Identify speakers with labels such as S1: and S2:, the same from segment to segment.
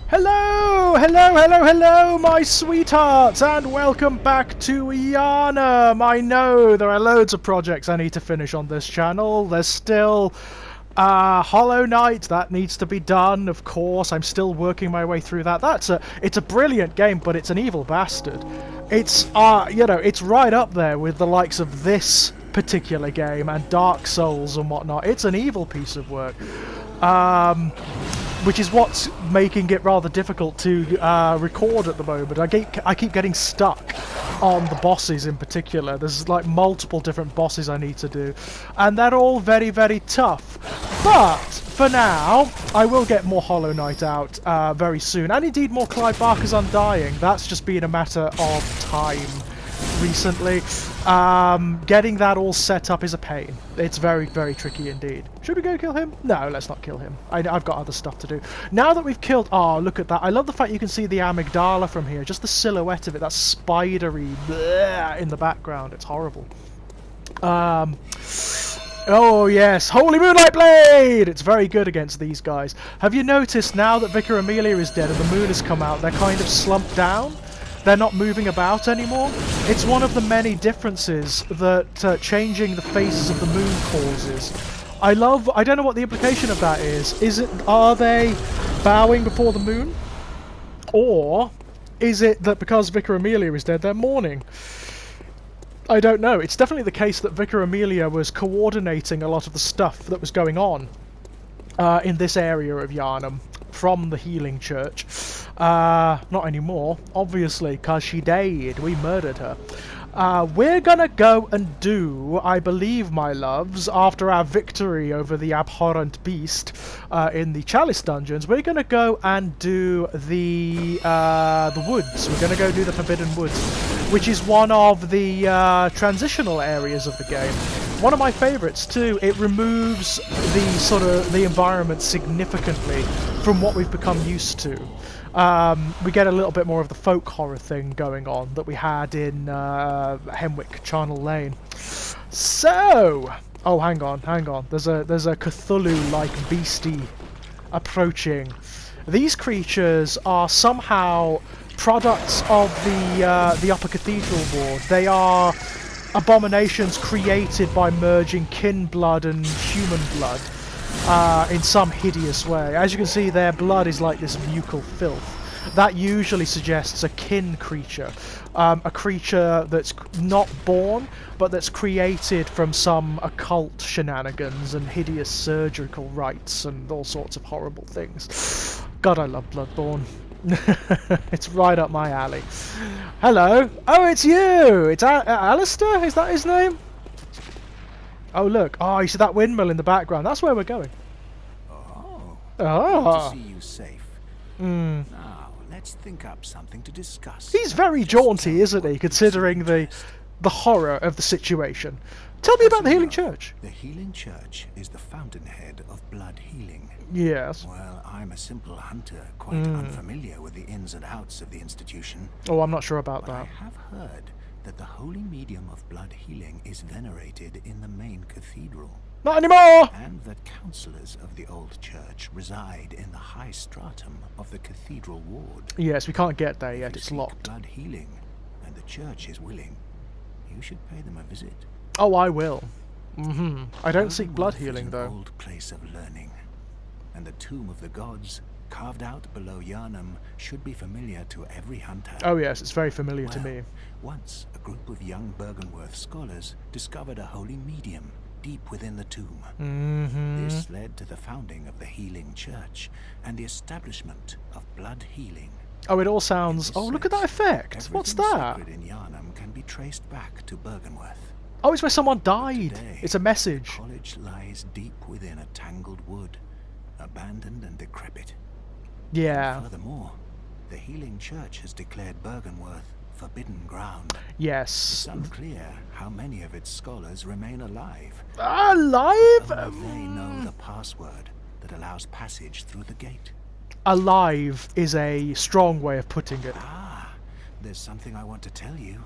S1: Hello, hello, hello, hello, my sweethearts, and welcome back to Yarnum. I know there are loads of projects I need to finish on this channel. There's still Hollow Knight that needs to be done. Of course, I'm still working my way through that. It's a brilliant game, but it's an evil bastard. It's it's right up there with the likes of this particular game and Dark Souls and whatnot. It's an evil piece of work. Which is what's making it rather difficult to record at the moment. I keep getting stuck on the bosses in particular. There's like multiple different bosses I need to do, and they're all very, very tough. But for now, I will get more Hollow Knight out very soon, and indeed more Clive Barker's Undying. That's just been a matter of time recently. Getting that all set up is a pain. It's very, very tricky indeed. Should we go kill him? No, let's not kill him. I've got other stuff to do. Now that we've killed... Oh, look at that. I love the fact you can see the amygdala from here. Just the silhouette of it. That spidery bleh in the background. It's horrible. Oh yes, Holy Moonlight Blade! It's very good against these guys. Have you noticed now that Vicar Amelia is dead and the moon has come out, they're kind of slumped down? They're not moving about anymore. It's one of the many differences that changing the phases of the moon causes. I don't know what the implication of that is. Are they bowing before the moon? Or is it that because Vicar Amelia is dead, they're mourning? I don't know. It's definitely the case that Vicar Amelia was coordinating a lot of the stuff that was going on in this area of Yarnum from the healing church. Not anymore, obviously, because she died. We murdered her. We're gonna go and do, I believe, my loves, after our victory over the abhorrent beast in the Chalice dungeons, we're gonna go and do the woods. We're gonna go do the Forbidden Woods, which is one of the transitional areas of the game. One of my favourites too. It removes the environment significantly from what we've become used to. We get a little bit more of the folk horror thing going on that we had in Hemwick, Charnel Lane. So, oh, hang on. There's a Cthulhu-like beastie approaching. These creatures are somehow products of the Upper Cathedral Ward. They are abominations created by merging kin blood and human blood in some hideous way. As you can see, their blood is like this buccal filth. That usually suggests a kin creature, a creature that's not born, but that's created from some occult shenanigans and hideous surgical rites and all sorts of horrible things. God, I love Bloodborne. It's right up my alley. Hello. Oh, it's you. It's Alistair. Is that his name? Oh, look. Oh, you see that windmill in the background. That's where we're going.
S2: Oh.
S1: Oh.
S2: Good to see you safe. Now, let's think up something to discuss.
S1: He's very jaunty, isn't he, considering the horror of the situation. Tell me about the Healing Church.
S2: The Healing Church is the fountainhead of blood healing.
S1: Yes.
S2: Well, I'm a simple hunter, quite unfamiliar with the ins and outs of the institution.
S1: Oh, I'm not sure about
S2: But I
S1: that.
S2: have heard that the holy medium of blood healing is venerated in the main cathedral,
S1: Not anymore!
S2: and that councillors of the old church reside in the high stratum of the cathedral ward.
S1: Yes, we can't get there yet.
S2: If you
S1: It's
S2: seek
S1: locked.
S2: blood healing, and the church is willing, you should pay them a visit.
S1: Oh, I will. I don't seek blood
S2: Burnworth is
S1: healing,
S2: an
S1: though.
S2: old place of learning, and the tomb of the gods, carved out below Yarnum, should be familiar to every hunter.
S1: Oh, yes, it's very familiar to
S2: Well,
S1: me.
S2: once a group of young Burnworth scholars discovered a holy medium deep within the tomb. This led to the founding of the Healing Church and the establishment of blood healing.
S1: Oh, it all sounds... Oh, look at that effect! What's
S2: Everything
S1: that?
S2: sacred in Yarnum can be traced back to Burnworth.
S1: Oh, it's where someone died.
S2: Today,
S1: It's a message.
S2: The college lies deep within a tangled wood, abandoned and decrepit.
S1: Yeah.
S2: Furthermore, the Healing Church has declared Burnworth forbidden ground.
S1: Yes.
S2: It's unclear how many of its scholars remain alive.
S1: Alive?
S2: Only they know the password that allows passage through the gate.
S1: Alive is a strong way of putting it.
S2: Ah, there's something I want to tell you.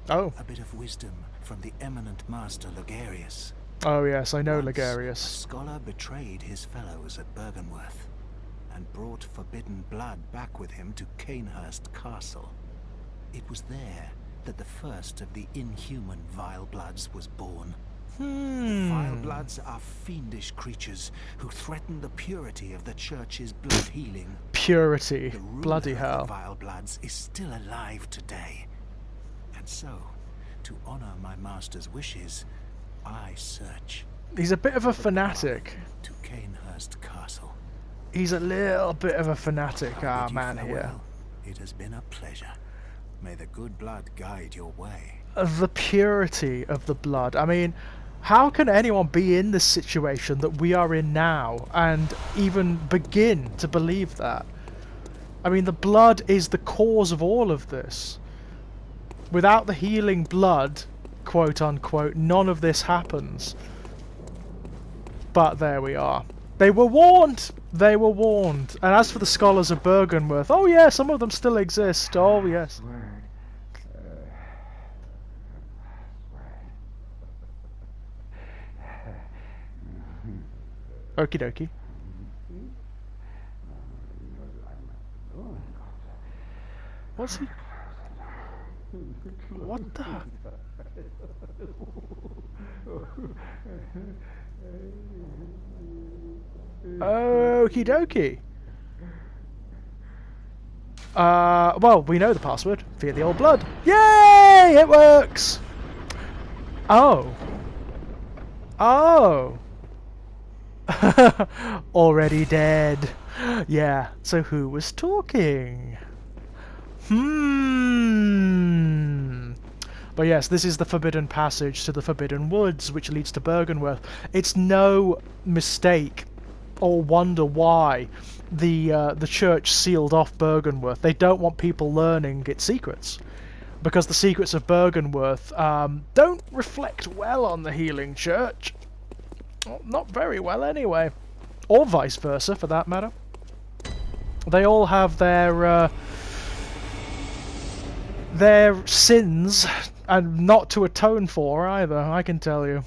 S1: Oh.
S2: A bit of wisdom from the eminent master Logarius.
S1: Oh, yes, I know
S2: Once, a
S1: Ligarius.
S2: scholar betrayed his fellows at Burnworth, and and brought forbidden blood back with him to Canehurst Castle. It was there that the first of the inhuman Vile Bloods was born. The Vile Bloods are fiendish creatures who threaten the purity of the Church's blood healing.
S1: Purity.
S2: The ruler
S1: Bloody
S2: of
S1: hell.
S2: the Vile Bloods is still alive today. And so, to honor my master's wishes, I search.
S1: He's a bit of a fanatic.
S2: To Canehurst Castle.
S1: He's a little bit of a fanatic, our man here.
S2: Farewell. It has been a pleasure. May the good blood guide your way.
S1: The purity of the blood. I mean, how can anyone be in this situation that we are in now and even begin to believe that? I mean, the blood is the cause of all of this. Without the healing blood, quote unquote, none of this happens. But there we are. They were warned! They were warned. And as for the scholars of Byrgenwerth, oh yeah, some of them still exist. Oh yes. Okie dokie. What's he? What the? Okie dokie. Well, we know the password. Fear the old blood. Yay! It works! Oh. Oh. Already dead. Yeah, so who was talking? But yes, this is the forbidden passage to the Forbidden Woods, which leads to Byrgenwerth. It's no mistake or wonder why the church sealed off Byrgenwerth. They don't want people learning its secrets, because the secrets of Byrgenwerth don't reflect well on the healing church. Well, not very well anyway, or vice versa for that matter. They all have their sins and not to atone for either, I can tell you.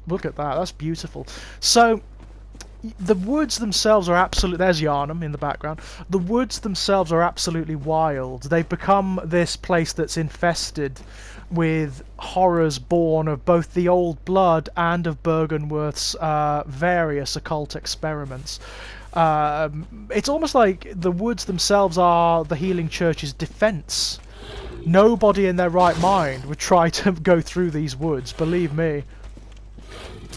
S1: Look at that, that's beautiful. So the woods themselves are absolutely... There's Yarnum in the background. The woods themselves are absolutely wild. They've become this place that's infested with horrors born of both the old blood and of Byrgenwerth's various occult experiments. It's almost like the woods themselves are the healing church's defense. Nobody in their right mind would try to go through these woods, believe me.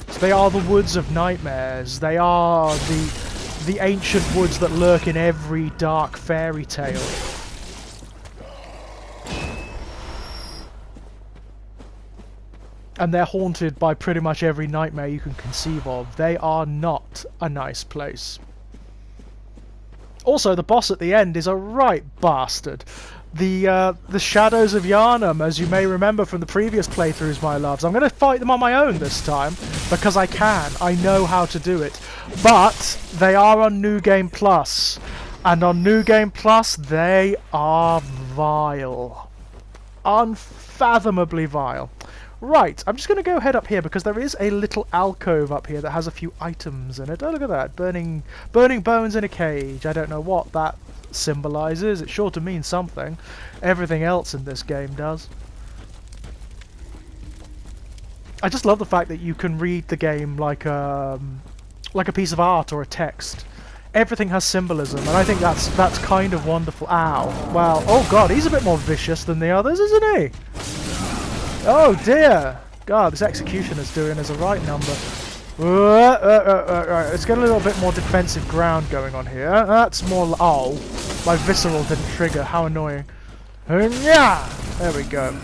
S1: So they are the woods of nightmares. They are the ancient woods that lurk in every dark fairy tale. And they're haunted by pretty much every nightmare you can conceive of. They are not a nice place. Also, the boss at the end is a right bastard. The Shadows of Yarnum, as you may remember from the previous playthroughs, my loves. I'm going to fight them on my own this time, because I can. I know how to do it. But they are on New Game Plus. And on New Game Plus, they are vile. Unfathomably vile. Right, I'm just going to go head up here because there is a little alcove up here that has a few items in it. Oh, look at that. Burning bones in a cage. I don't know what that symbolizes. It's sure to mean something. Everything else in this game does. I just love the fact that you can read the game like a piece of art or a text. Everything has symbolism, and I think that's kind of wonderful. Ow. Well, oh god, he's a bit more vicious than the others, isn't he? Oh dear! God, this executioner's doing us a right number. Let's get a little bit more defensive ground going on here. That's more... Oh, my visceral didn't trigger. How annoying. Yeah! There we go.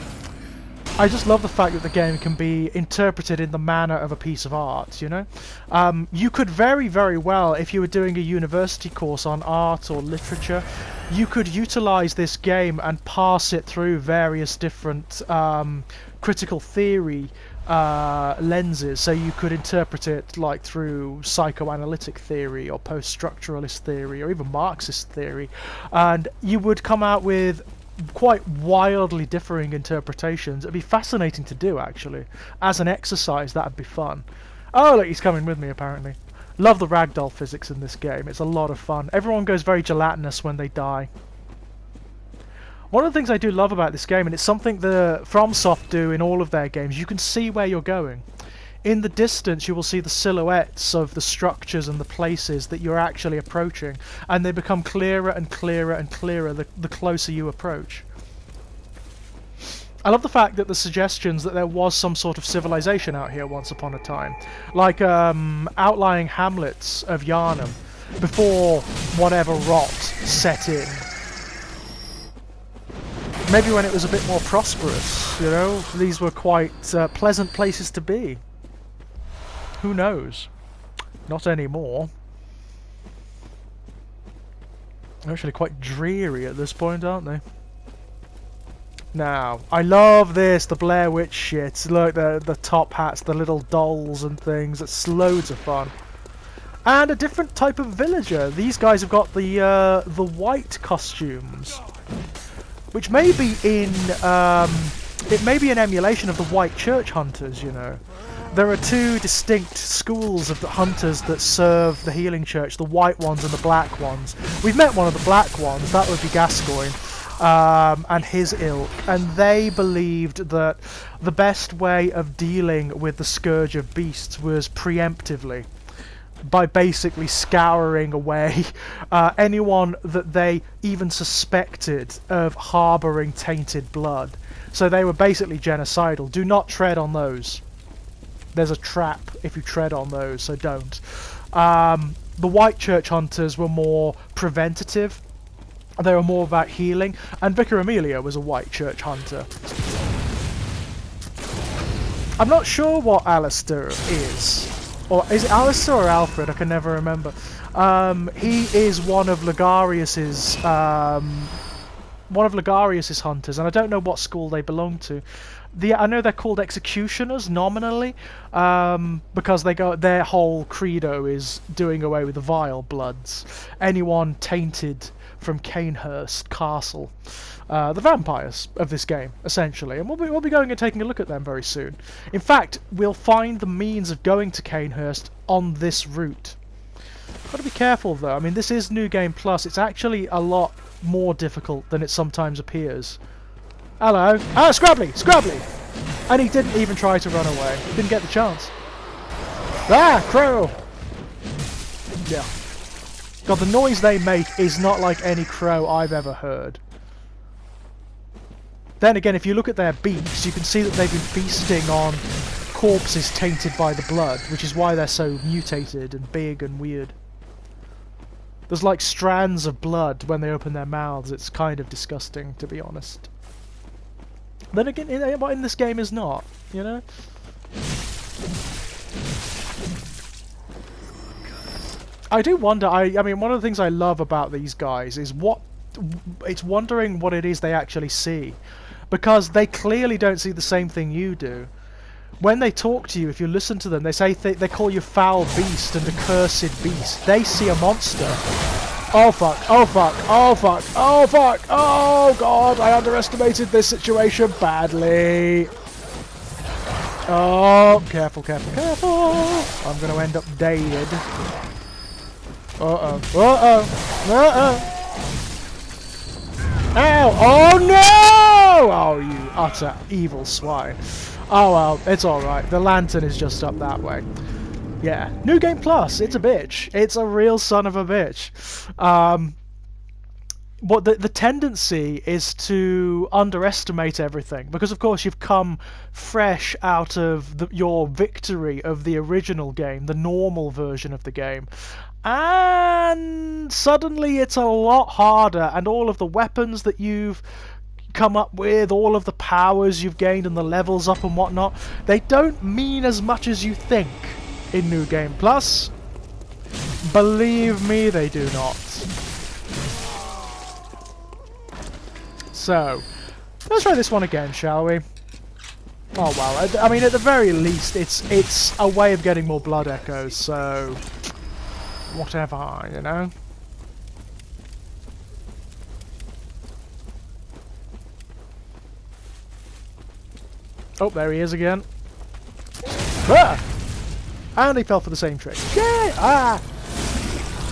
S1: I just love the fact that the game can be interpreted in the manner of a piece of art, you know? You could very, very well, if you were doing a university course on art or literature, you could utilize this game and pass it through various different critical theory lenses. So you could interpret it like through psychoanalytic theory or post-structuralist theory or even Marxist theory, and you would come out with quite wildly differing interpretations. It'd be fascinating to do, actually. As an exercise, that'd be fun. Oh, look, he's coming with me, apparently. Love the ragdoll physics in this game. It's a lot of fun. Everyone goes very gelatinous when they die. One of the things I do love about this game, and it's something the FromSoft do in all of their games, you can see where you're going. In the distance you will see the silhouettes of the structures and the places that you're actually approaching, and they become clearer and clearer and clearer the closer you approach. I love the fact that the suggestions that there was some sort of civilization out here once upon a time, like outlying hamlets of Yarnum, before whatever rot set in. Maybe when it was a bit more prosperous, you know, these were quite pleasant places to be. Who knows? Not anymore. They're actually quite dreary at this point, aren't they? Now, I love this, the Blair Witch shit. Look, the top hats, the little dolls and things. It's loads of fun. And a different type of villager. These guys have got the white costumes, which may be in it may be an emulation of the white church hunters. You know, there are two distinct schools of the hunters that serve the healing church: the white ones and the black ones. We've met one of the black ones. That would be Gascoigne. And his ilk, and they believed that the best way of dealing with the scourge of beasts was preemptively, by basically scouring away anyone that they even suspected of harbouring tainted blood. So they were basically genocidal. Do not tread on those. There's a trap if you tread on those, so don't. The white church hunters were more preventative. They were more about healing, and Vicar Amelia was a white church hunter. I'm not sure what Alistair is. Or is it Alistair or Alfred? I can never remember. He is one of Ligarius's hunters, and I don't know what school they belong to. I know they're called executioners nominally, because their whole credo is doing away with the vile bloods. Anyone tainted from Canehurst Castle, the vampires of this game, essentially, and we'll be going and taking a look at them very soon. In fact, we'll find the means of going to Canehurst on this route. Got to be careful though. I mean, this is New Game Plus. It's actually a lot more difficult than it sometimes appears. Hello. Ah, Scrabbly! Scrabbly! And he didn't even try to run away. Didn't get the chance. Ah, crow! Yeah. God, the noise they make is not like any crow I've ever heard. Then again, if you look at their beaks, you can see that they've been feasting on corpses tainted by the blood, which is why they're so mutated and big and weird. There's like strands of blood when they open their mouths. It's kind of disgusting, to be honest. Then again, what in this game is not, you know? I do wonder, I mean, one of the things I love about these guys is it's wondering what it is they actually see. Because they clearly don't see the same thing you do. When they talk to you, if you listen to them, they say they call you foul beast and accursed beast. They see a monster. Oh fuck, oh fuck, oh fuck, oh fuck, oh god, I underestimated this situation badly. Oh, careful, careful, careful. I'm going to end up dead. Uh-oh, uh-oh, uh-oh. Ow, oh no! Oh, you utter evil swine. Oh well, it's alright. The lantern is just up that way. Yeah, New Game Plus, it's a bitch. It's a real son of a bitch. What the tendency is to underestimate everything, because of course you've come fresh out of your victory of the original game, the normal version of the game, and suddenly it's a lot harder, and all of the weapons that you've come up with, all of the powers you've gained and the levels up and whatnot, they don't mean as much as you think in New Game Plus. Believe me, they do not. So, let's try this one again, shall we? Oh well, I mean, at the very least, it's a way of getting more blood echoes, so whatever, you know? Oh, there he is again. Ah! And they fell for the same trick. Yeah! Ah!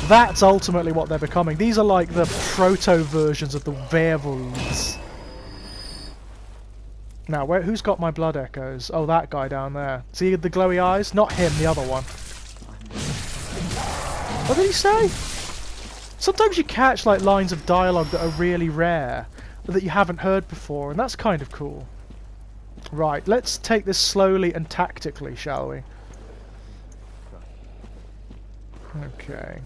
S1: That's ultimately what they're becoming. These are like the proto-versions of the werewolves. Now, who's got my blood echoes? Oh, that guy down there. See the glowy eyes? Not him, the other one. What did he say? Sometimes you catch like lines of dialogue that are really rare, that you haven't heard before, and that's kind of cool. Right, let's take this slowly and tactically, shall we? Okay.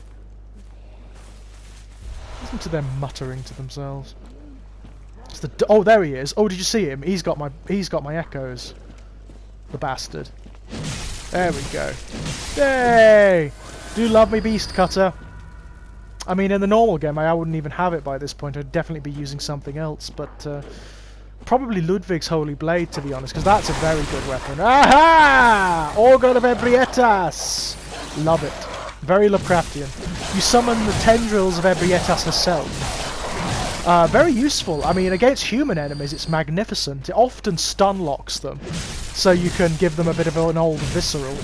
S1: Listen to them muttering to themselves. It's the oh, there he is. Oh, did you see him? He's got my echoes. The bastard. There we go. Yay! Do you love me, Beast Cutter? I mean, in the normal game, I wouldn't even have it by this point. I'd definitely be using something else, but probably Ludwig's Holy Blade, to be honest, because that's a very good weapon. Aha! Organ of Ebrietas! Love it. Very Lovecraftian. You summon the tendrils of Ebrietas herself. Very useful. I mean, against human enemies, it's magnificent. It often stun locks them, so you can give them a bit of an old visceral.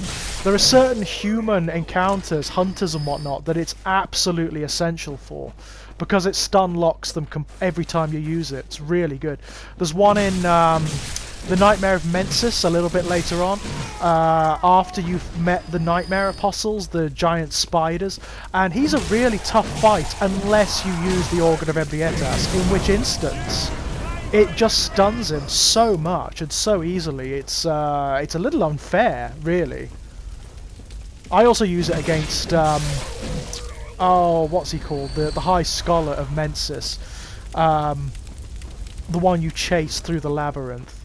S1: There are certain human encounters, hunters and whatnot, that it's absolutely essential for, because it stun locks them every time you use it. It's really good. There's one in the Nightmare of Mensis a little bit later on, after you've met the Nightmare Apostles, the giant spiders, and he's a really tough fight unless you use the Organ of Ebrietas, in which instance it just stuns him so much and so easily. It's a little unfair, really. I also use it against oh, what's he called? The High Scholar of Mensis, the one you chase through the labyrinth,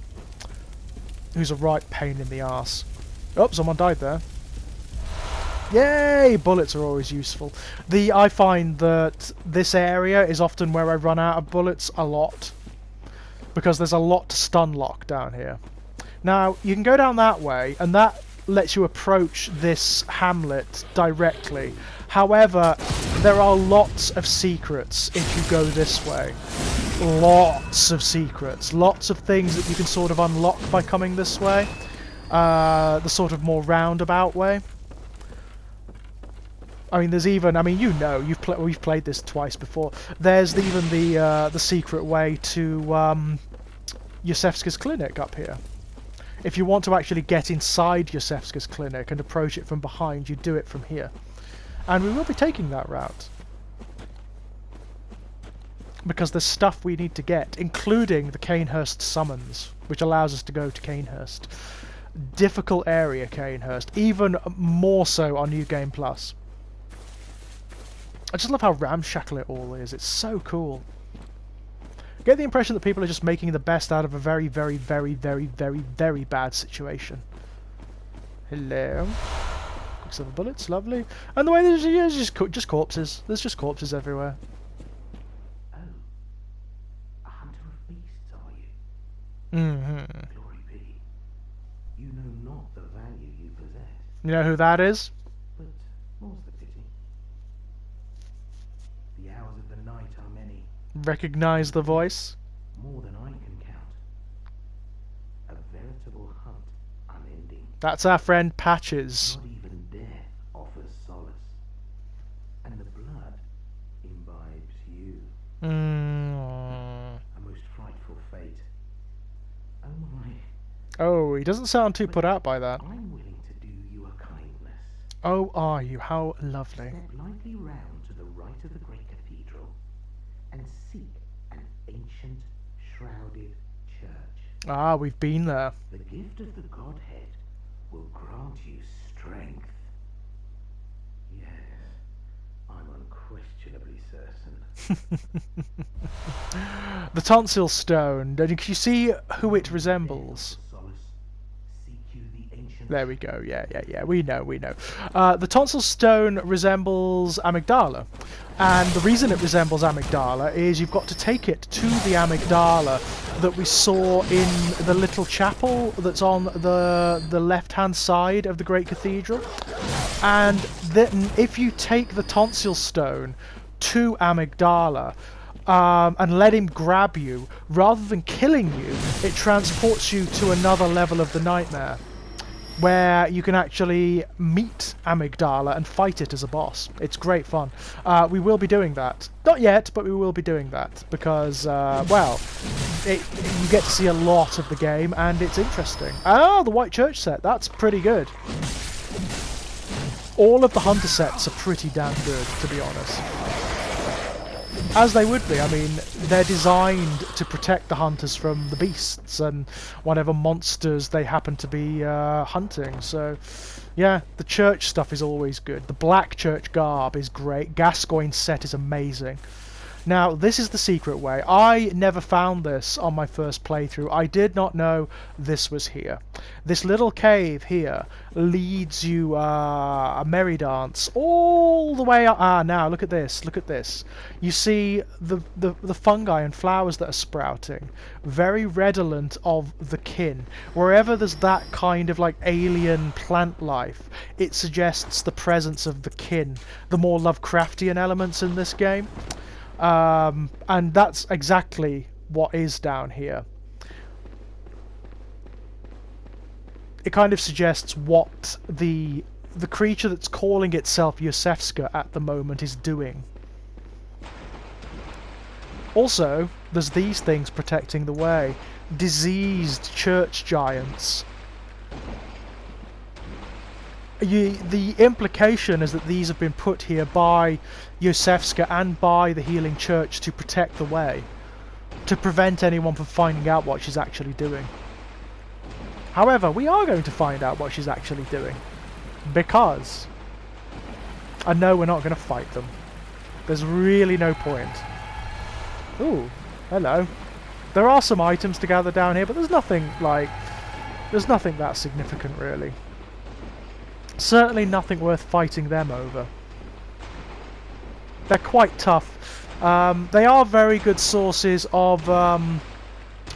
S1: who's a right pain in the arse. Oh, someone died there. Yay! Bullets are always useful. I find that this area is often where I run out of bullets a lot, because there's a lot to stun lock down here. Now, you can go down that way, and that lets you approach this hamlet directly. However, there are lots of secrets if you go this way. Lots of secrets. Lots of things that you can sort of unlock by coming this way. The sort of more roundabout way. I mean, there's even, I mean, you know, we've played this twice before. There's even the secret way to Iosefska's clinic up here. If you want to actually get inside Iosefska's clinic and approach it from behind, you do it from here. And we will be taking that route, because there's stuff we need to get, including the Canehurst summons, which allows us to go to Canehurst. Difficult area, Canehurst, even more so on New Game Plus. I just love how ramshackle it all is. It's so cool. Get the impression that people are just making the best out of a very, very, very, very, very, very bad situation. Hello. Quicksilver bullets, lovely. And the way there's just corpses. There's just corpses everywhere.
S3: Oh, a hunter of beasts, are you?
S1: Mm-hmm.
S3: Glory be. You know not the value you possess.
S1: You know who that is?
S3: But more's the pity. The hours of the night are many.
S1: Recognize the voice?
S3: More than I can count. A veritable hunt, unending.
S1: That's our friend Patches.
S3: Not even death offers solace. And the blood imbibes you. A most frightful fate. Oh my.
S1: Oh, he doesn't sound too put out by that.
S3: I'm willing to do you a kindness.
S1: Oh, are you? How lovely.
S3: Step lightly round to the right of the great cathedral and seek an ancient, shrouded church.
S1: Ah, we've been there.
S3: The gift of the Godhead will grant you strength. Yes, I'm unquestionably certain.
S1: The tonsil stone. Can you see who it resembles?
S3: Solace, seek you the ancient.
S1: There we go. Yeah. We know. The tonsil stone resembles amygdala. And the reason it resembles amygdala is you've got to take it to the amygdala that we saw in the little chapel that's on the left-hand side of the Great Cathedral. And then if you take the tonsil stone to amygdala and let him grab you, rather than killing you, it transports you to another level of the nightmare. where you can actually meet Amygdala and fight it as a boss. It's great fun. We will be doing that. Not yet, but we will be doing that because, well, you get to see a lot of the game and it's interesting. Oh, the White Church set. That's pretty good. All of the Hunter sets are pretty damn good, to be honest. As they would be. I mean, they're designed to protect the hunters from the beasts and whatever monsters they happen to be hunting. So, yeah, the church stuff is always good. The Black Church garb is great. Gascoigne's set is amazing. Now, this is the secret way. I never found this on my first playthrough. I did not know this was here. This little cave here leads you a merry dance all the way up. Ah, now look at this. Look at this. You see the fungi and flowers that are sprouting. Very redolent of the kin. Wherever there's that kind of like alien plant life, it suggests the presence of the kin. The more Lovecraftian elements in this game. And that's exactly what is down here. It kind of suggests what the creature that's calling itself Iosefska at the moment is doing. Also, there's these things protecting the way. Diseased church giants. The implication is that these have been put here by Iosefska and by the Healing Church to protect the way, to prevent anyone from finding out what she's actually doing. However, we are going to find out what she's actually doing, because I know we're not going to fight them. There's really no point. Ooh, hello. There are some items to gather down here, but there's nothing that significant really. Certainly nothing worth fighting them over. They're quite tough. They are very good sources of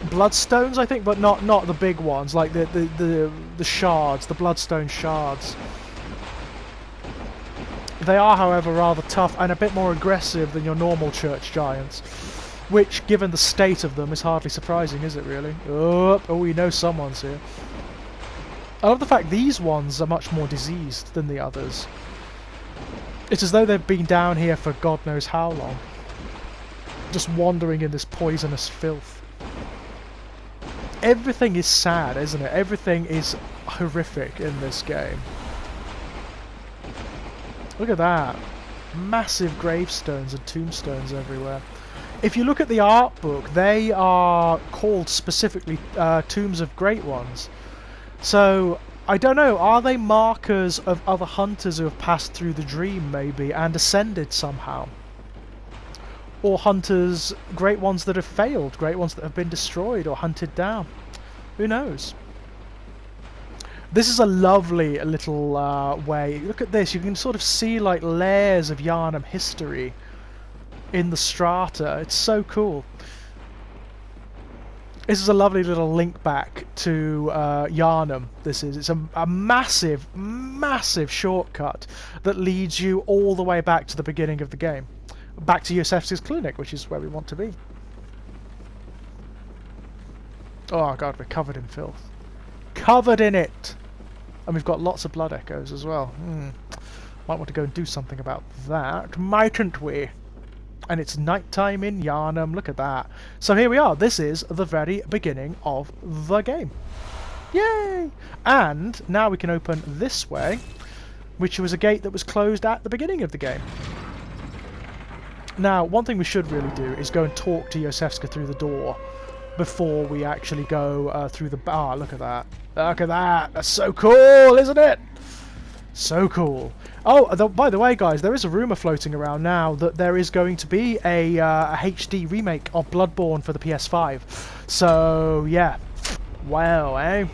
S1: bloodstones, I think, but not the big ones, like the shards, the bloodstone shards. They are, however, rather tough and a bit more aggressive than your normal church giants, which, given the state of them, is hardly surprising, is it really? Oh, we know someone's here. I love the fact these ones are much more diseased than the others. It's as though they've been down here for God knows how long. Just wandering in this poisonous filth. Everything is sad, isn't it? Everything is horrific in this game. Look at that. Massive gravestones and tombstones everywhere. If you look at the art book, they are called specifically Tombs of Great Ones. So, I don't know, are they markers of other hunters who have passed through the dream, maybe, and ascended somehow? Or hunters, great ones that have failed, great ones that have been destroyed or hunted down? Who knows? This is a lovely little way. Look at this, you can sort of see like layers of Yharnam history in the strata. It's so cool. This is a lovely little link back to Yharnam. It's a massive, massive shortcut that leads you all the way back to the beginning of the game. Back to Iosefska's clinic, which is where we want to be. Oh god, we're covered in filth. Covered in it! And we've got lots of blood echoes as well. Might want to go and do something about that, mightn't we? And it's nighttime in Yharnam. Look at that. So here we are. This is the very beginning of the game. Yay! And now we can open this way, which was a gate that was closed at the beginning of the game. Now, one thing we should really do is go and talk to Iosefska through the door before we actually go through the... Ah, look at that. Look at that. That's so cool, isn't it? So cool. Oh, by the way, guys, there is a rumour floating around now that there is going to be a HD remake of Bloodborne for the PS5. So, yeah. Wow, eh?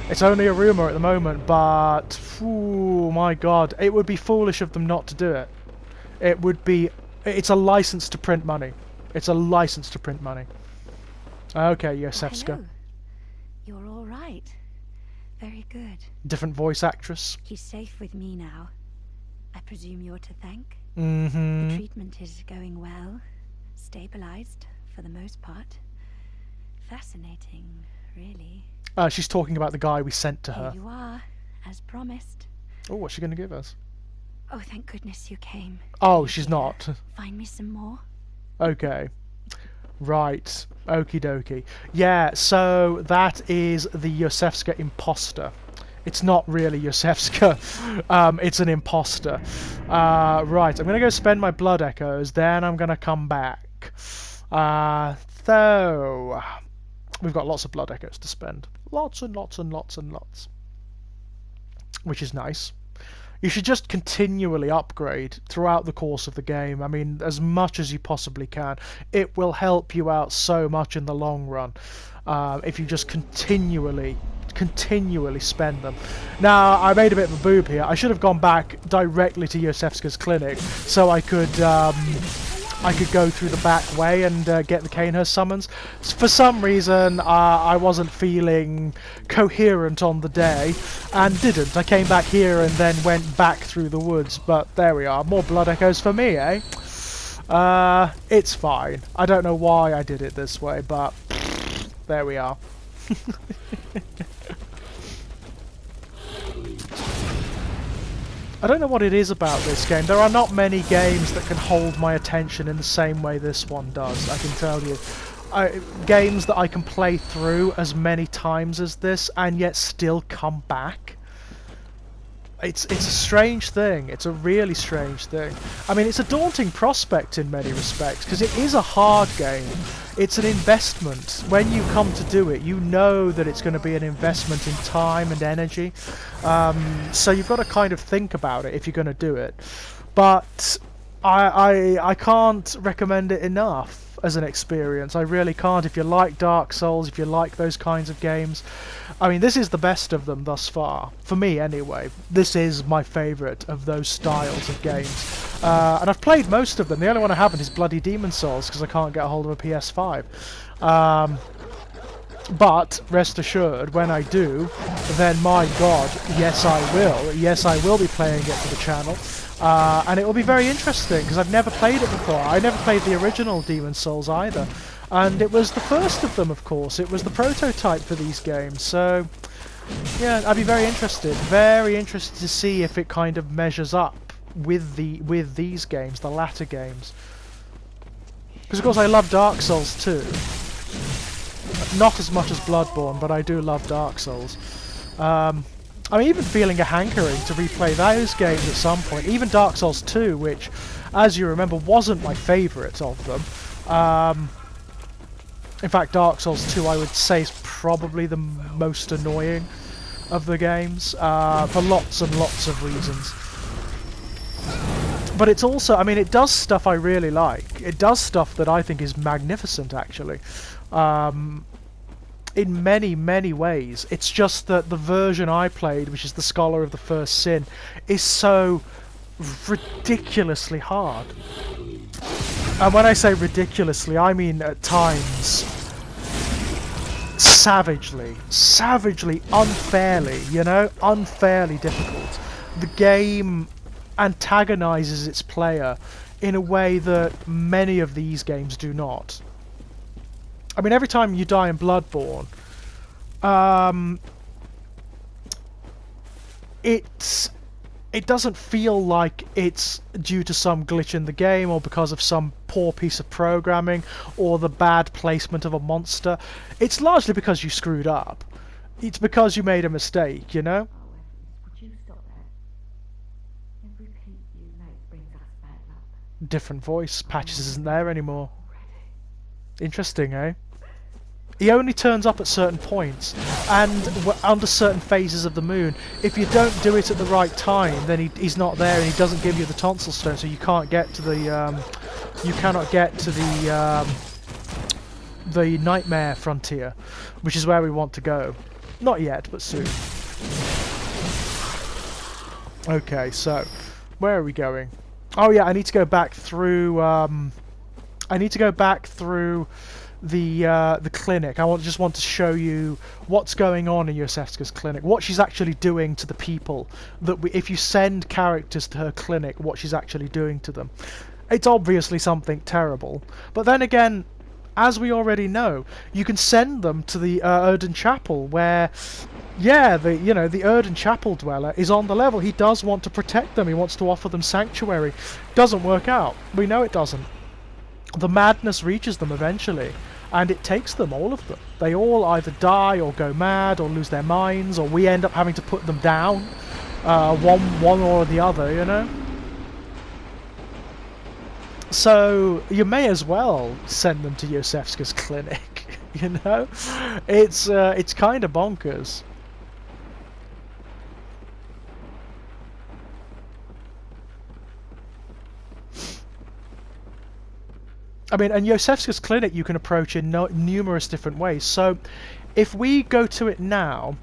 S1: It's only a rumour at the moment, but... Ooh, my god. It would be foolish of them not to do it. It would be... It's a license to print money. It's a license to print money. Okay, Iosefska.
S4: Hello. You're all right. Very good.
S1: Different voice actress.
S4: He's safe with me now. I presume you're to thank?
S1: Mm-hmm.
S4: The treatment is going well. Stabilized, for the most part. Fascinating, really.
S1: She's talking about the guy we sent to
S4: Here
S1: her.
S4: you are, as promised.
S1: Oh, what's she going to give us?
S4: Oh, thank goodness you came.
S1: Oh,
S4: Dear,
S1: she's
S4: dear.
S1: not.
S4: Find me some more.
S1: Okay. Right. Okie dokie. Yeah, so that is the Iosefska imposter. It's not really Iosefska. It's an imposter. Right, I'm going to go spend my blood echoes, then I'm going to come back. So, we've got lots of blood echoes to spend. Lots and lots and lots and lots. Which is nice. You should just continually upgrade throughout the course of the game. I mean, as much as you possibly can. It will help you out so much in the long run if you just continually spend them. Now, I made a bit of a boob here. I should have gone back directly to Iosefska's clinic so I could go through the back way and get the Canehurst summons. For some reason, I wasn't feeling coherent on the day, and didn't. I came back here and then went back through the woods, but there we are. More blood echoes for me, eh? It's fine. I don't know why I did it this way, but there we are. I don't know what it is about this game. There are not many games that can hold my attention in the same way this one does, I can tell you. Games that I can play through as many times as this and yet still come back. It's a strange thing. It's a really strange thing. I mean, it's a daunting prospect in many respects, because it is a hard game. It's an investment. When you come to do it, you know that it's going to be an investment in time and energy. So you've got to kind of think about it if you're going to do it. But I can't recommend it enough as an experience. I really can't. If you like Dark Souls, if you like those kinds of games, I mean, this is the best of them thus far. For me, anyway. This is my favourite of those styles of games. And I've played most of them. The only one I haven't is bloody Demon Souls, because I can't get a hold of a PS5. But, rest assured, when I do, then my god, yes I will. Yes, I will be playing it for the channel. And it will be very interesting, because I've never played it before. I never played the original Demon Souls either. And it was the first of them, of course. It was the prototype for these games. So, yeah, I'd be very interested. Very interested to see if it kind of measures up with these games, the latter games. Because, of course, I love Dark Souls too. Not as much as Bloodborne, but I do love Dark Souls. I'm even feeling a hankering to replay those games at some point. Even Dark Souls 2, which, as you remember, wasn't my favourite of them. In fact, Dark Souls 2, I would say, is probably the most annoying of the games, for lots and lots of reasons. But it's also, I mean, it does stuff I really like. It does stuff that I think is magnificent, actually. In many, many ways. It's just that the version I played, which is the Scholar of the First Sin, is so ridiculously hard. And when I say ridiculously, I mean at times savagely, unfairly, you know? Unfairly difficult. The game antagonizes its player in a way that many of these games do not. I mean, every time you die in Bloodborne, it doesn't feel like it's due to some glitch in the game or because of some poor piece of programming or the bad placement of a monster. It's largely because you screwed up. It's because you made a mistake, you know?
S3: Would you stop that? Every peep you make brings us bad luck.
S1: Different voice. Patches isn't there anymore. Interesting, eh? He only turns up at certain points and under certain phases of the moon. If you don't do it at the right time, then he's not there and he doesn't give you the tonsil stone, so you can't get to the the nightmare frontier, which is where we want to go. Not yet, but soon. Okay, so where are we going? Oh yeah, I need to go back through. I need to go back through the clinic. I just want to show you what's going on in Iosefska's clinic, what she's actually doing to the people. If you send characters to her clinic, what she's actually doing to them. It's obviously something terrible, but then again, as we already know, you can send them to the Erden Chapel, where, yeah, the Erden Chapel dweller is on the level. He does want to protect them. He wants to offer them sanctuary. Doesn't work out. We know it doesn't. The madness reaches them eventually, and it takes them, all of them. They all either die or go mad or lose their minds, or we end up having to put them down, one or the other, you know. So you may as well send them to Iosefska's clinic, you know? It's kind of bonkers. I mean, and Iosefska's clinic you can approach in numerous different ways. So if we go to it now,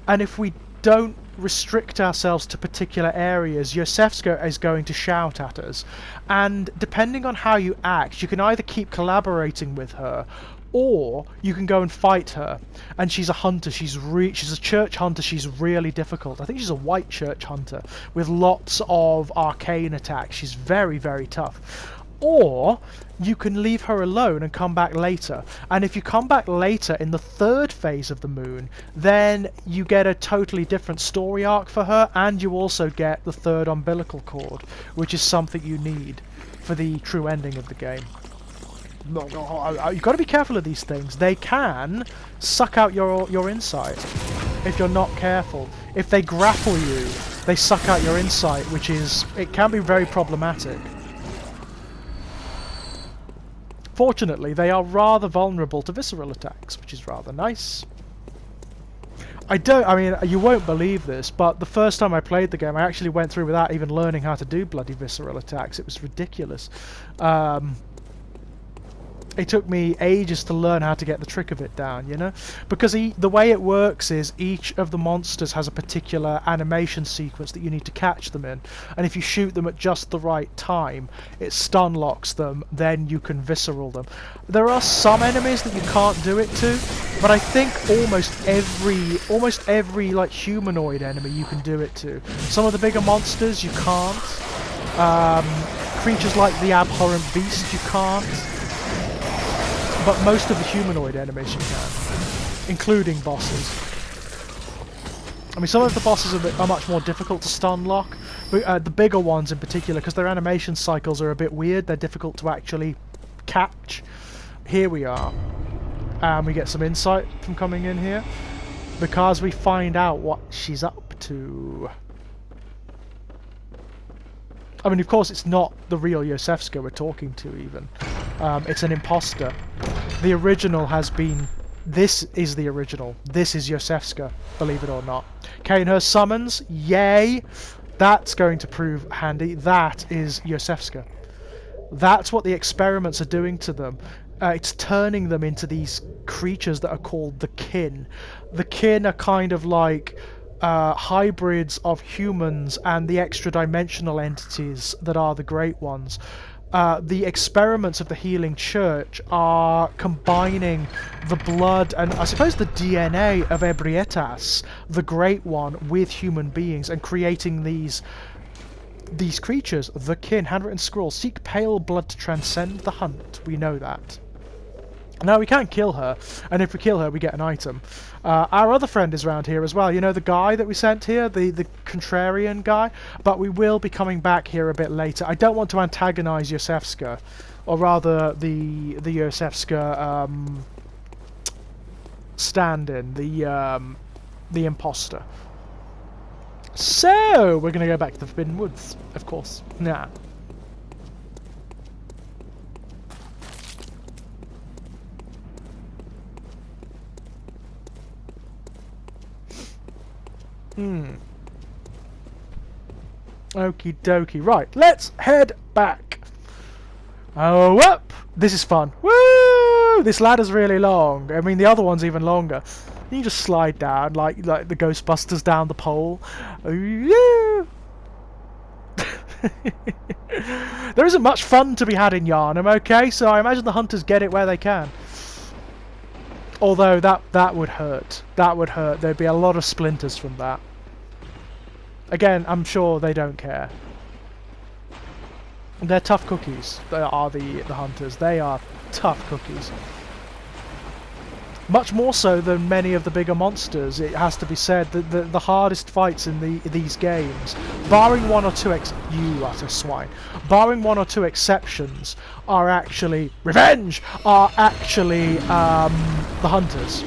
S1: and if we don't restrict ourselves to particular areas, Iosefska is going to shout at us, and depending on how you act, you can either keep collaborating with her, or you can go and fight her. And she's a hunter. She's a church hunter. She's really difficult. I think she's a white church hunter with lots of arcane attacks. She's very, very tough. Or you can leave her alone and come back later. And if you come back later in the third phase of the moon, then you get a totally different story arc for her, and you also get the third umbilical cord, which is something you need for the true ending of the game. You've got to be careful of these things. They can suck out your insight if you're not careful. If they grapple you, they suck out your insight, which it can be very problematic. Fortunately, they are rather vulnerable to visceral attacks, which is rather nice. I mean, you won't believe this, but the first time I played the game, I actually went through without even learning how to do bloody visceral attacks. It was ridiculous. It took me ages to learn how to get the trick of it down, you know? Because the way it works is each of the monsters has a particular animation sequence that you need to catch them in. And if you shoot them at just the right time, it stun locks them, then you can visceral them. There are some enemies that you can't do it to, but I think almost every like humanoid enemy you can do it to. Some of the bigger monsters you can't. Creatures like the abhorrent beast you can't. But most of the humanoid enemies you can, including bosses. I mean, some of the bosses are much more difficult to stun lock, but the bigger ones in particular, because their animation cycles are a bit weird, they're difficult to actually catch. Here we are. And we get some insight from coming in here, because we find out what she's up to. I mean, of course, it's not the real Iosefska we're talking to, even. It's an imposter. The original has been... This is the original. This is Iosefska, believe it or not. Kane her summons, yay! That's going to prove handy. That is Iosefska. That's what the experiments are doing to them. It's turning them into these creatures that are called the kin. The kin are kind of like... hybrids of humans and the extra-dimensional entities that are the Great Ones. The experiments of the Healing Church are combining the blood and I suppose the DNA of Ebrietas, the Great One, with human beings and creating these creatures, the kin. Handwritten scroll: seek pale blood to transcend the hunt. We know that. Now we can't kill her, and if we kill her we get an item. Our other friend is around here as well, you know, the guy that we sent here, the contrarian guy, but we will be coming back here a bit later. I don't want to antagonise Iosefska, or rather the Iosefska stand-in, the imposter. So, we're going to go back to the Forbidden Woods, of course. Nah. Okie dokie. Right, let's head back. Oh, up! This is fun. Woo! This ladder's really long. I mean, the other one's even longer. You just slide down like the Ghostbusters down the pole. There isn't much fun to be had in Yharnam, okay? So I imagine the hunters get it where they can. Although that would hurt. That would hurt. There'd be a lot of splinters from that. Again, I'm sure they don't care. They're tough cookies. They are the hunters. They are tough cookies. Much more so than many of the bigger monsters, it has to be said that the hardest fights in these games, barring one or two you utter swine, barring one or two exceptions, are actually the hunters.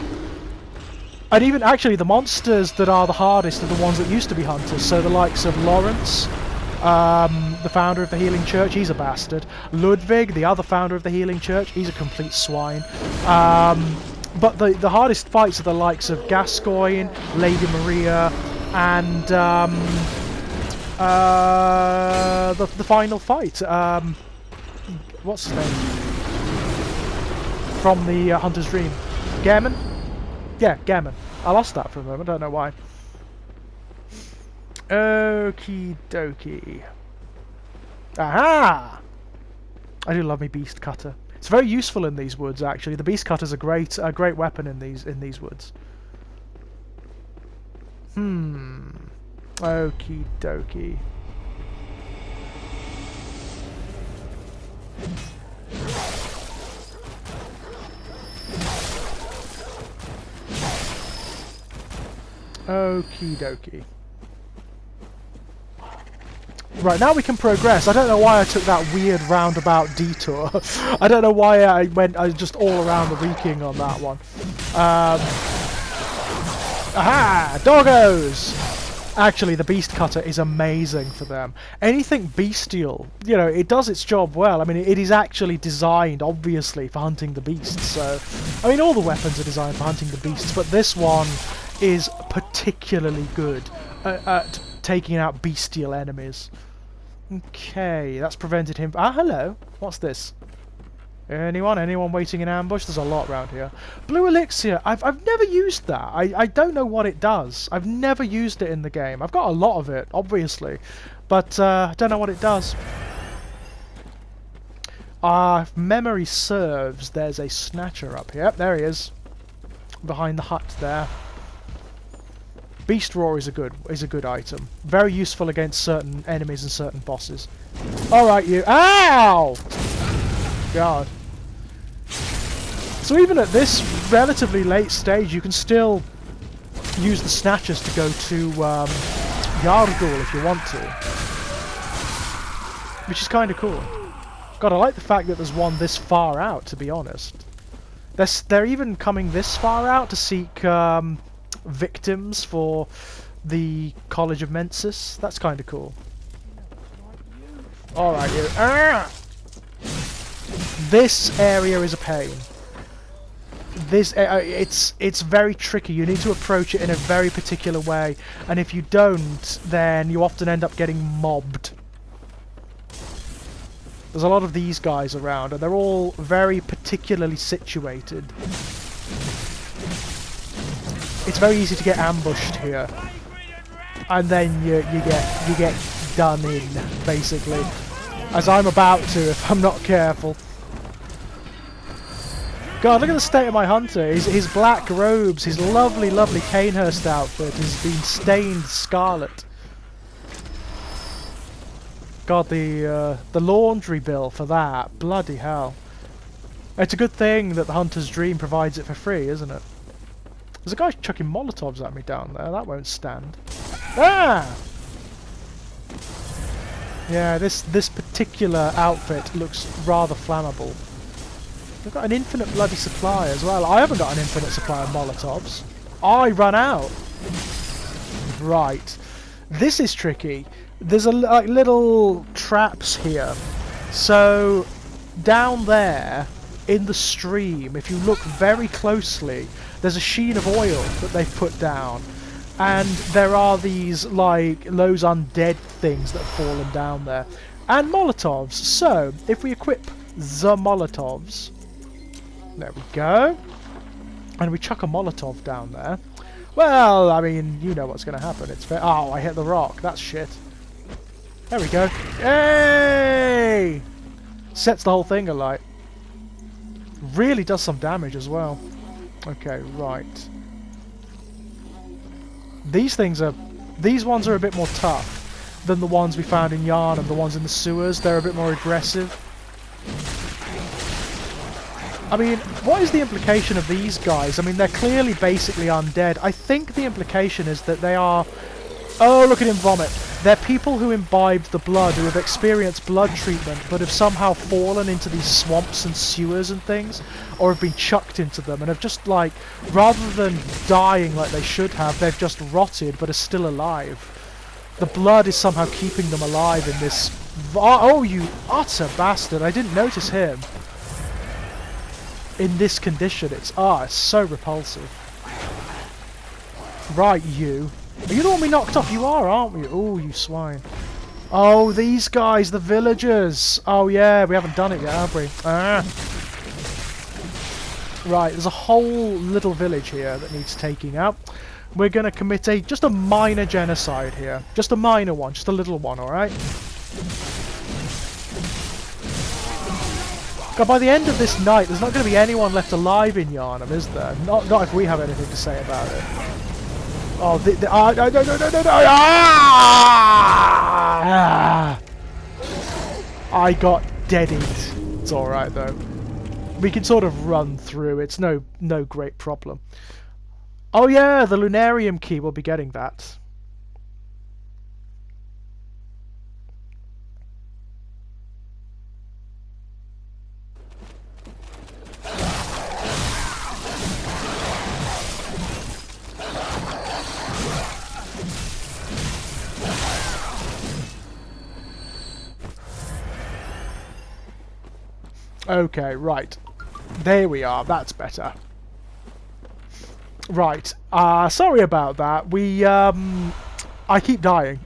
S1: And even actually the monsters that are the hardest are the ones that used to be hunters, so the likes of Lawrence, the founder of the Healing Church, he's a bastard. Ludwig, the other founder of the Healing Church, he's a complete swine. But the hardest fights are the likes of Gascoigne, Lady Maria, and the final fight. What's his name? From the Hunter's Dream. Gammon? Yeah, Gammon. I lost that for a moment, I don't know why. Okie dokie. Aha! I do love me Beast Cutter. It's very useful in these woods, actually. The Beast Cutter's a great weapon in these woods. Okie dokie. Okie dokie. Right, now we can progress. I don't know why I took that weird roundabout detour. I don't know why I was just all around the Reeking on that one. Aha! Doggos! Actually, the Beast Cutter is amazing for them. Anything bestial, you know, it does its job well. I mean, it is actually designed, obviously, for hunting the beasts. So, I mean, all the weapons are designed for hunting the beasts, but this one is particularly good at taking out bestial enemies. Okay, that's prevented him... Ah, hello. What's this? Anyone waiting in ambush? There's a lot around here. Blue Elixir. I've never used that. I don't know what it does. I've never used it in the game. I've got a lot of it, obviously. But I don't know what it does. If memory serves, there's a Snatcher up here. Yep, there he is. Behind the hut there. Beast Roar is a good item. Very useful against certain enemies and certain bosses. Alright, you. Ow! God. So even at this relatively late stage, you can still use the Snatchers to go to Yardgul if you want to. Which is kind of cool. God, I like the fact that there's one this far out, to be honest. They're even coming this far out to seek victims for the College of Mensis. That's kind of cool. Alright, you. This area is a pain. This it's very tricky. You need to approach it in a very particular way, and if you don't, then you often end up getting mobbed. There's a lot of these guys around, and they're all very particularly situated. It's very easy to get ambushed here, and then you get done in, basically, as I'm about to if I'm not careful. God, look at the state of my hunter. His black robes, his lovely, lovely Canehurst outfit has been stained scarlet. God, the laundry bill for that, bloody hell. It's a good thing that the Hunter's Dream provides it for free, isn't it? There's a guy chucking Molotovs at me down there. That won't stand. Ah! Yeah, this particular outfit looks rather flammable. We've got an infinite bloody supply as well. I haven't got an infinite supply of Molotovs. I run out. Right. This is tricky. There's like little traps here. So down there in the stream, if you look very closely, there's a sheen of oil that they've put down. And there are these, like, those undead things that have fallen down there. And Molotovs. So, if we equip the Molotovs... There we go. And we chuck a Molotov down there. Well, I mean, you know what's going to happen. It's fair. Oh, I hit the rock. That's shit. There we go. Hey! Sets the whole thing alight. Really does some damage as well. Okay, right. These ones are a bit more tough than the ones we found in Yarn and the ones in the sewers. They're a bit more aggressive. I mean, what is the implication of these guys? I mean, they're clearly basically undead. I think the implication is that they are... Oh, look at him vomit. They're people who imbibed the blood, who have experienced blood treatment, but have somehow fallen into these swamps and sewers and things, or have been chucked into them, and have just, like, rather than dying like they should have, they've just rotted, but are still alive. The blood is somehow keeping them alive in this... Oh, you utter bastard. I didn't notice him. In this condition, it's so repulsive. Right, you. Are you the one we knocked off? You are, aren't you? Oh, you swine. Oh, these guys, the villagers. Oh, yeah, we haven't done it yet, have we? Right, there's a whole little village here that needs taking out. We're going to commit just a minor genocide here. Just a minor one, just a little one, alright? God, by the end of this night, there's not going to be anyone left alive in Yharnam, is there? Not if we have anything to say about it. Oh, no! Ah! I got deadied. It's alright, though. We can sort of run through. It's no great problem. Oh, yeah, the Lunarium key. We'll be getting that. Okay, right. There we are. That's better. Right. Sorry about that. I keep dying.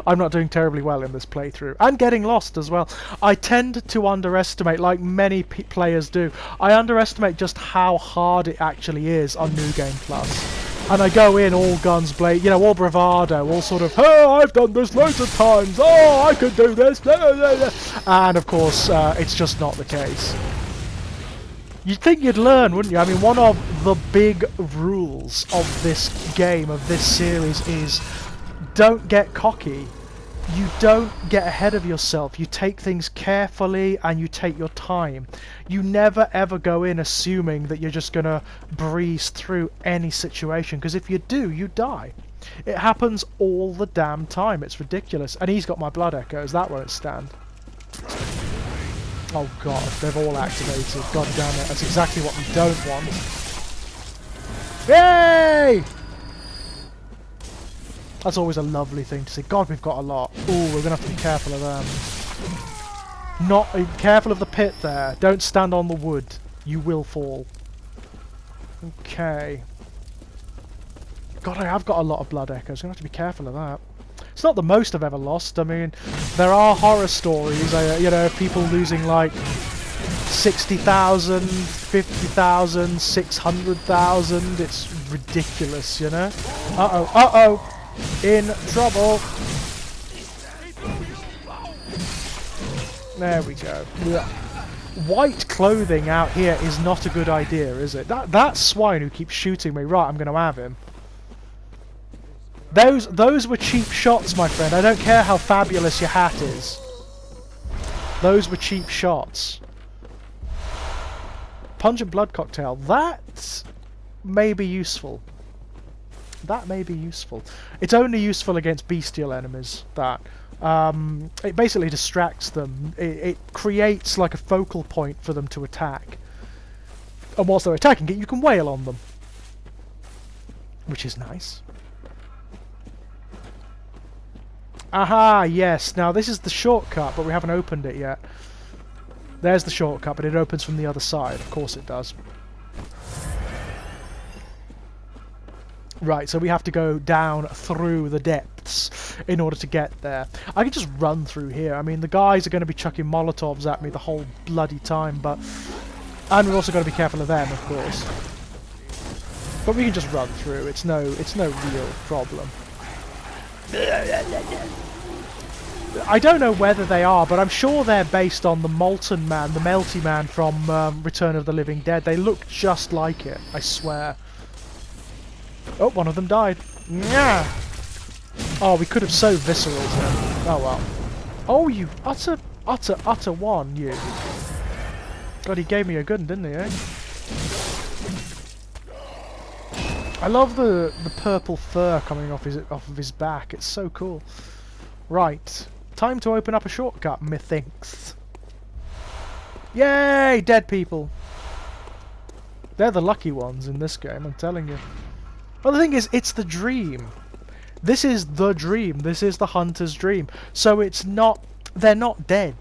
S1: I'm not doing terribly well in this playthrough. And getting lost as well. I tend to underestimate, like many players do, I underestimate just how hard it actually is on New Game Plus. And I go in all guns blazing, you know, all bravado, all sort of, oh, I've done this loads of times, oh, I could do this, blah, blah, blah. And of course, it's just not the case. You'd think you'd learn, wouldn't you? I mean, one of the big rules of this game, of this series, is don't get cocky. You don't get ahead of yourself. You take things carefully and you take your time. You never ever go in assuming that you're just going to breeze through any situation, because if you do, you die. It happens all the damn time. It's ridiculous. And he's got my blood echoes. That won't stand. Oh god, they've all activated. God damn it. That's exactly what we don't want. Yay! That's always a lovely thing to see. God, we've got a lot. Ooh, we're going to have to be careful of them. Not careful of the pit there. Don't stand on the wood. You will fall. Okay. God, I have got a lot of blood echoes. I'm going to have to be careful of that. It's not the most I've ever lost. I mean, there are horror stories, you know, people losing like 60,000, 50,000, 600,000. It's ridiculous, you know? Uh-oh, uh-oh! In trouble! There we go. Yeah. White clothing out here is not a good idea, is it? That swine who keeps shooting me, right, I'm going to have him. Those were cheap shots, my friend. I don't care how fabulous your hat is. Those were cheap shots. Pungent blood cocktail. That may be useful. That may be useful. It's only useful against bestial enemies, that. It basically distracts them. It creates like a focal point for them to attack. And whilst they're attacking it, you can wail on them. Which is nice. Aha, yes. Now this is the shortcut, but we haven't opened it yet. There's the shortcut, but it opens from the other side. Of course it does. Right, so we have to go down through the depths in order to get there. I can just run through here. I mean, the guys are going to be chucking Molotovs at me the whole bloody time, but... And we've also got to be careful of them, of course. But we can just run through. It's no real problem. I don't know whether they are, but I'm sure they're based on the Molten Man, the Melty Man from Return of the Living Dead. They look just like it, I swear. Oh, one of them died. Yeah. Oh, we could have so visceraled him. Oh well. Oh, you utter one, you. God, he gave me a good one, didn't he, eh? I love the purple fur coming off of his back. It's so cool. Right. Time to open up a shortcut, methinks. Yay! Dead people. They're the lucky ones in this game, I'm telling you. Well, the thing is, it's the dream. This is the dream. This is the hunter's dream. So it's not... They're not dead.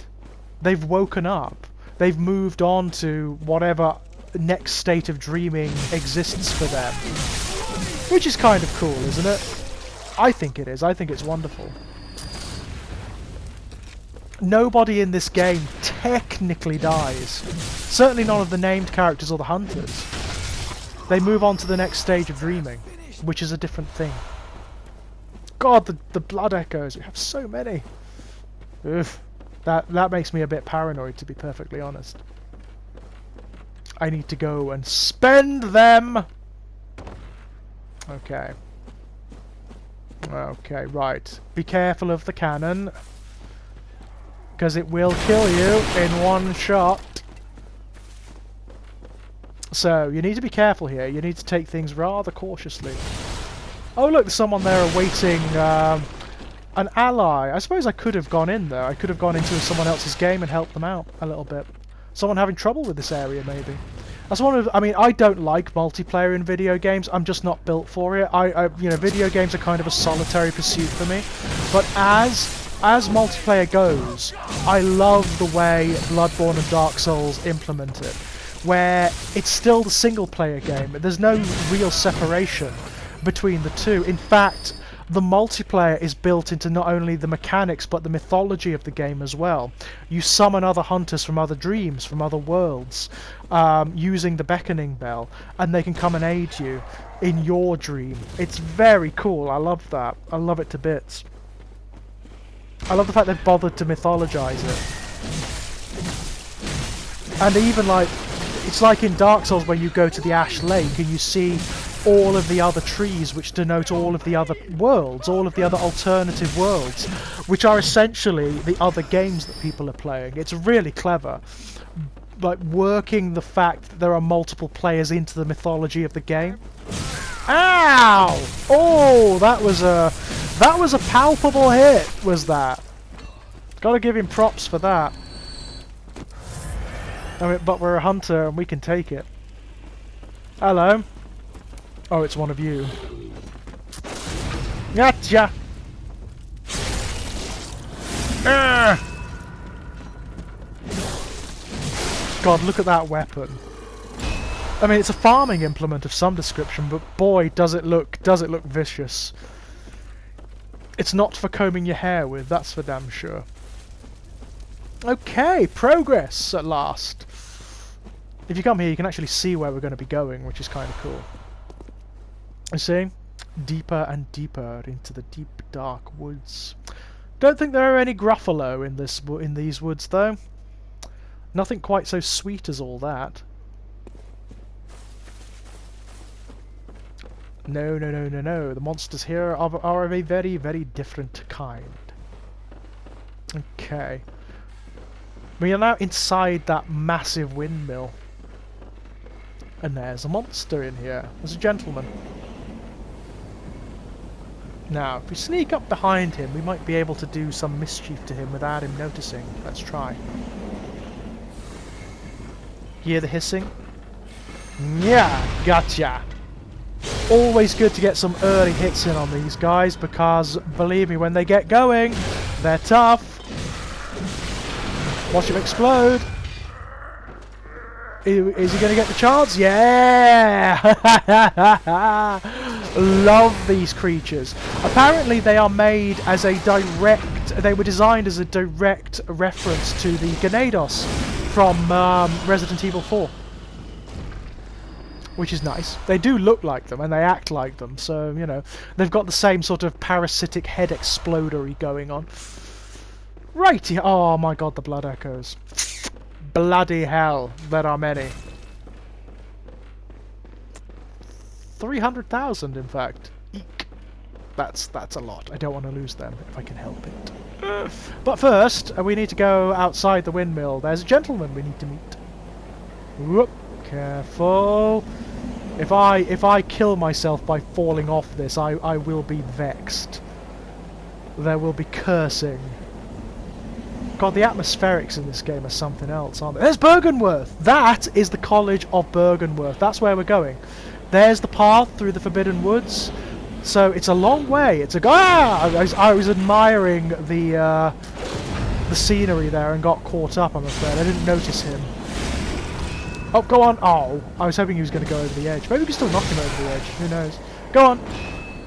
S1: They've woken up. They've moved on to whatever next state of dreaming exists for them. Which is kind of cool, isn't it? I think it is. I think it's wonderful. Nobody in this game technically dies. Certainly none of the named characters or the hunters. They move on to the next stage of dreaming, which is a different thing. God, the blood echoes. We have so many. Ugh. That makes me a bit paranoid, to be perfectly honest. I need to go and spend them! Okay. Okay, right. Be careful of the cannon, because it will kill you in one shot. So, you need to be careful here. You need to take things rather cautiously. Oh look, there's someone there awaiting an ally. I suppose I could have gone in there. I could have gone into someone else's game and helped them out a little bit. Someone having trouble with this area, maybe. That's one of. I mean, I don't like multiplayer in video games. I'm just not built for it. You know, video games are kind of a solitary pursuit for me. But as multiplayer goes, I love the way Bloodborne and Dark Souls implement it, where it's still the single-player game. There's no real separation between the two. In fact, the multiplayer is built into not only the mechanics but the mythology of the game as well. You summon other hunters from other dreams, from other worlds, using the beckoning bell, and they can come and aid you in your dream. It's very cool. I love that. I love it to bits. I love the fact they've bothered to mythologize it. And even like, it's like in Dark Souls where you go to the Ash Lake and you see all of the other trees which denote all of the other worlds, all of the other alternative worlds, which are essentially the other games that people are playing. It's really clever, like working the fact that there are multiple players into the mythology of the game. Ow! Oh, that was a palpable hit, was that? Gotta give him props for that. I mean, but we're a hunter and we can take it. Hello. Oh, it's one of you. Gotcha! God, look at that weapon. I mean, it's a farming implement of some description, but boy, does it look vicious. It's not for combing your hair with, that's for damn sure. Okay, progress at last. If you come here, you can actually see where we're going to be going, which is kind of cool. You see? Deeper and deeper into the deep, dark woods. Don't think there are any Gruffalo in these woods, though. Nothing quite so sweet as all that. No, no, no, no, no. The monsters here are of a very, very different kind. Okay. We are now inside that massive windmill. And there's a monster in here. There's a gentleman. Now, if we sneak up behind him, we might be able to do some mischief to him without him noticing. Let's try. Hear the hissing? Yeah, gotcha! Always good to get some early hits in on these guys, because, believe me, when they get going, they're tough. Watch him explode. Is he going to get the chance? Yeah! Love these creatures. Apparently they are made as a direct... They were designed as a direct reference to the Ganados from Resident Evil 4. Which is nice. They do look like them and they act like them, so, you know, they've got the same sort of parasitic head explodery going on. Righty. Oh my god, the blood echoes. Bloody hell, there are many. 300,000, in fact. Eek. That's a lot. I don't want to lose them if I can help it. But first, we need to go outside the windmill. There's a gentleman we need to meet. Whoop, careful. If I kill myself by falling off this, I will be vexed. There will be cursing. God, the atmospherics in this game are something else, aren't they? There's Bergenworth! That is the College of Bergenworth. That's where we're going. There's the path through the Forbidden Woods. So it's a long way. It's a I was admiring the scenery there and got caught up, I'm afraid. I didn't notice him. Oh, go on. Oh, I was hoping he was going to go over the edge. Maybe we can still knock him over the edge. Who knows? Go on.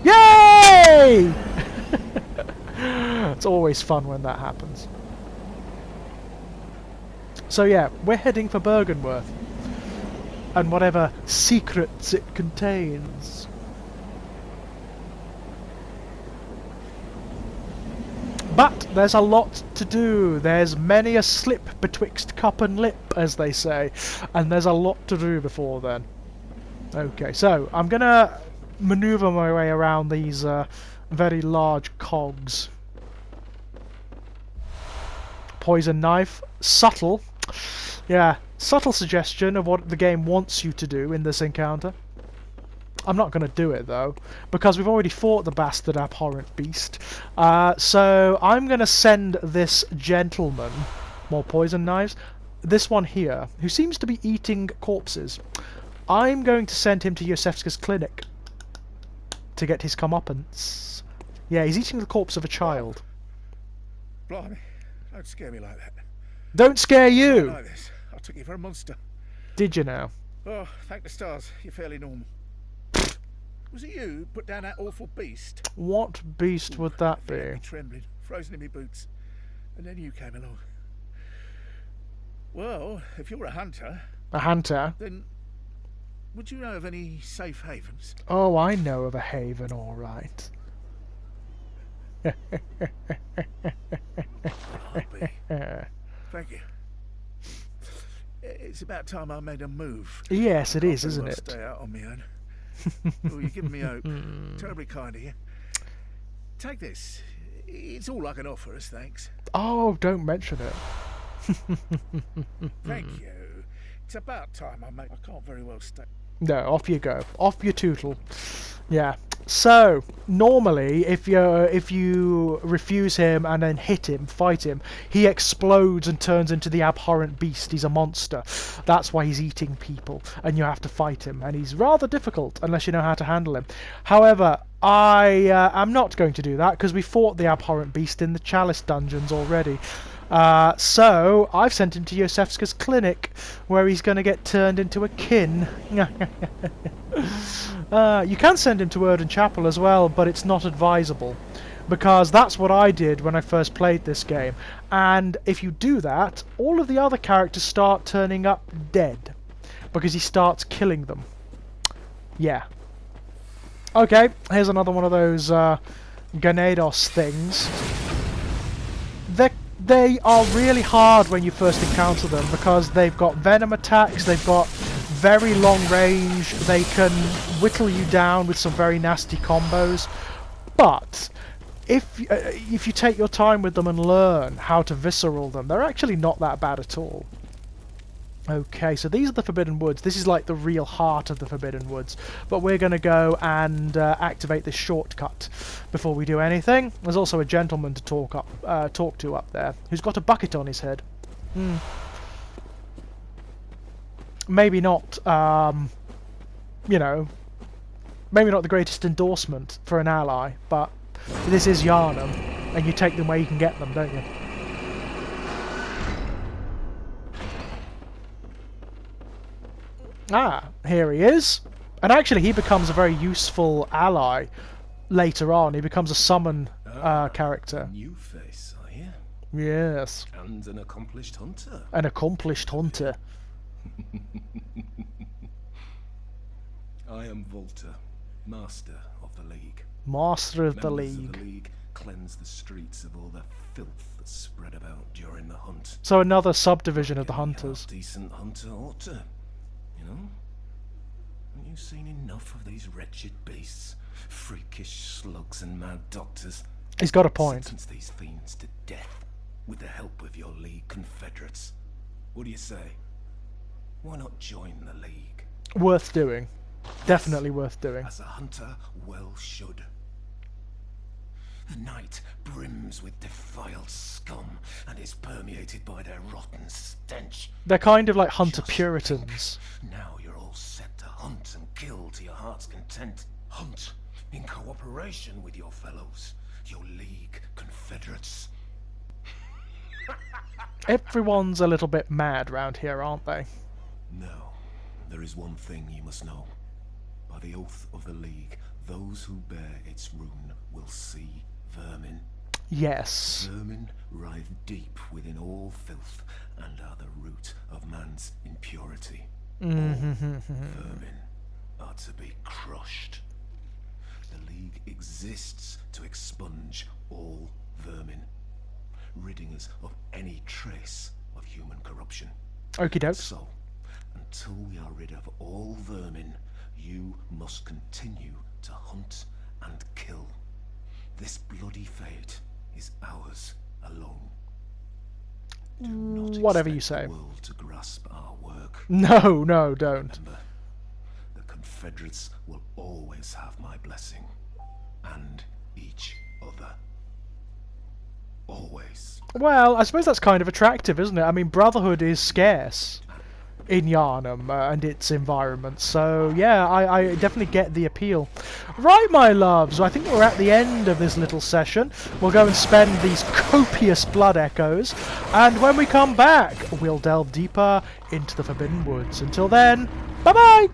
S1: Yay! It's always fun when that happens. So yeah, we're heading for Bergenworth. And whatever secrets it contains. But there's a lot to do. There's many a slip betwixt cup and lip, as they say. And there's a lot to do before then. Okay, so I'm going to maneuver my way around these very large cogs. Poison knife. Subtle. Yeah, subtle suggestion of what the game wants you to do in this encounter. I'm not going to do it though, because we've already fought the bastard abhorrent beast. So I'm going to send this gentleman, more poison knives, this one here, who seems to be eating corpses. I'm going to send him to Iosefska's clinic to get his comeuppance. Yeah, he's eating the corpse of a child.
S5: Blimey, don't scare me like that.
S1: Don't scare you!
S5: Like this. I took you for a monster.
S1: Did you now?
S5: Oh, thank the stars, you're fairly normal. Was it you who put down that awful beast?
S1: What beast would that
S5: I felt
S1: be?
S5: me trembling, frozen in my boots. And then you came along. Well, if you're a hunter...
S1: A hunter?
S5: Then... would you know of any safe havens?
S1: Oh, I know of a haven, all right.
S5: Thank you. It's about time I made a move.
S1: Yes, it is, isn't
S5: I'll
S1: it?
S5: stay out on my own. Oh, you're giving me hope. Terribly kind of you. Take this. It's all I can offer us, thanks.
S1: Oh, don't mention it.
S5: Thank you. It's about time I can't very well stay.
S1: No, off you go. Off you tootle. Yeah. So, normally, if you refuse him and then hit him, fight him, he explodes and turns into the abhorrent beast. He's a monster. That's why he's eating people, and you have to fight him. And he's rather difficult, unless you know how to handle him. However, I am not going to do that, because we fought the abhorrent beast in the Chalice dungeons already. So, I've sent him to Iosefska's clinic, where he's going to get turned into a kin. You can send him to Erden Chapel as well, but it's not advisable, because that's what I did when I first played this game. And if you do that, all of the other characters start turning up dead, because he starts killing them. Yeah. Okay, here's another one of those Ganados things. They are really hard when you first encounter them, because they've got venom attacks, they've got very long range, they can whittle you down with some very nasty combos. But if you take your time with them and learn how to visceral them, they're actually not that bad at all. Okay, so these are the Forbidden Woods. This is like the real heart of the Forbidden Woods. But we're going to go and activate this shortcut before we do anything. There's also a gentleman to talk to up there, who's got a bucket on his head. Maybe not, you know, maybe not the greatest endorsement for an ally, but this is Yharnam, and you take them where you can get them, don't you? Ah, here he is. And actually he becomes a very useful ally later on. He becomes a summon character.
S6: New face, are you?
S1: Yes.
S6: And an accomplished hunter.
S1: An accomplished hunter.
S6: I am Volta, Master of the League.
S1: Master of the
S6: Members
S1: League.
S6: of the League cleanse the streets of all the filth that's spread about during the hunt.
S1: So another subdivision of the
S6: Any
S1: Hunters.
S6: Decent hunter ought to, you know? Haven't you seen enough of these wretched beasts? Freakish slugs and mad doctors.
S1: He's got a point.
S6: Sentence these fiends to death with the help of your League confederates. What do you say? Why not join the League?
S1: Worth doing. Definitely worth doing.
S6: As a hunter well should. The night brims with defiled scum and is permeated by their rotten stench.
S1: They're kind of like hunter
S6: Just
S1: puritans.
S6: think, now you're all set to hunt and kill to your heart's content. Hunt in cooperation with your fellows, your League confederates.
S1: Everyone's a little bit mad round here, aren't they?
S6: No, there is one thing you must know. By the oath of the League, those who bear its rune will see vermin.
S1: Yes.
S6: Vermin writhe deep within all filth and are the root of man's impurity. All vermin are to be crushed. The League exists to expunge all vermin, ridding us of any trace of human corruption.
S1: Okie dokes.
S6: So, until we are rid of all vermin, you must continue to hunt and kill. This bloody fate is ours alone. Do not
S1: Whatever you
S6: expect
S1: say.
S6: the world to grasp our work.
S1: No, no, don't.
S6: Remember, the Confederates will always have my blessing, and each other. Always.
S1: Well, I suppose that's kind of attractive, isn't it? I mean, brotherhood is scarce in Yharnam and its environment, so yeah, I definitely get the appeal. Right, my loves, I think we're at the end of this little session. We'll go and spend these copious blood echoes, and when we come back, we'll delve deeper into the Forbidden Woods. Until then, bye-bye!